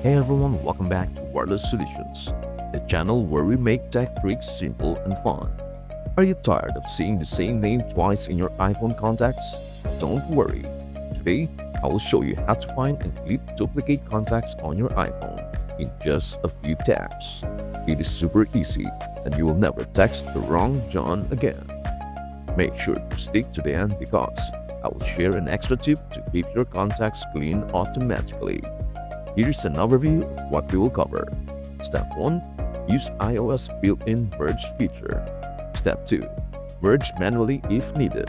Hey everyone, welcome back to Wireless Solutions, the channel where we make tech tricks simple and fun. Are you tired of seeing the same name twice in your iPhone contacts? Don't worry. Today, I will show you how to find and delete duplicate contacts on your iPhone in just a few taps. It is super easy and you will never text the wrong John again. Make sure to stick to the end because I will share an extra tip to keep your contacts clean automatically. Here's an overview of what we will cover. Step 1. Use iOS built-in merge feature. Step 2. Merge manually if needed.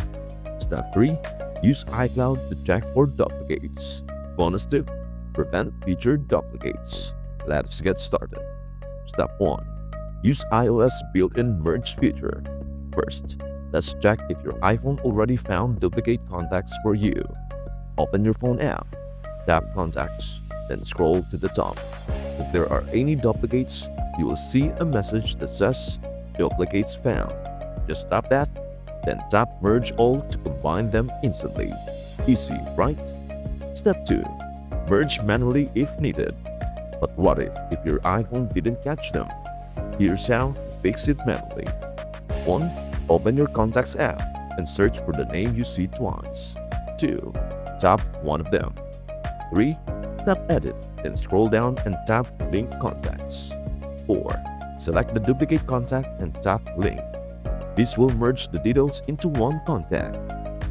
Step 3. Use iCloud to check for duplicates. Bonus tip: prevent feature duplicates. Let's get started. Step 1. Use iOS built-in merge feature. First, let's check if your iPhone already found duplicate contacts for you. Open your phone app, tap Contacts, then scroll to the top. If there are any duplicates, you will see a message that says Duplicates Found. Just tap that, then tap Merge All to combine them instantly. Easy, right? Step 2. Merge manually if needed. But what if your iPhone didn't catch them? Here's how to fix it manually. 1. Open your Contacts app and search for the name you see twice. 2. Tap one of them. 3. Tap Edit, then scroll down and tap Link Contacts. 4. Select the duplicate contact and tap Link. This will merge the details into one contact.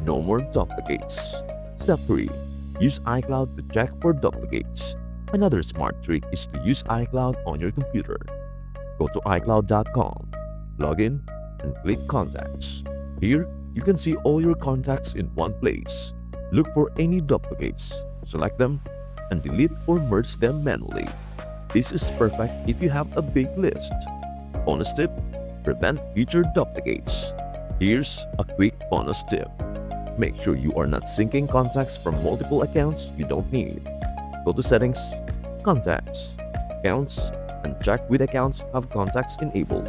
No more duplicates. Step 3. Use iCloud to check for duplicates. Another smart trick is to use iCloud on your computer. Go to iCloud.com, log in, and click Contacts. Here, you can see all your contacts in one place. Look for any duplicates, select them, and delete or merge them manually. This is perfect if you have a big list. Bonus tip: prevent future duplicates. Here's a quick bonus tip. Make sure you are not syncing contacts from multiple accounts you don't need. Go to Settings, Contacts, Accounts, and check which accounts have contacts enabled.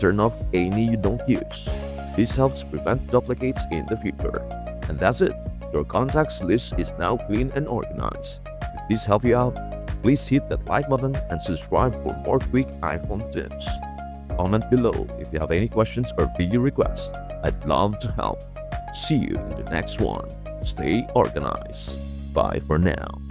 Turn off any you don't use. This helps prevent duplicates in the future. And that's it. Your contacts list is now clean and organized. If this helped you out, please hit that like button and subscribe for more quick iPhone tips. Comment below if you have any questions or video requests. I'd love to help. See you in the next one. Stay organized. Bye for now.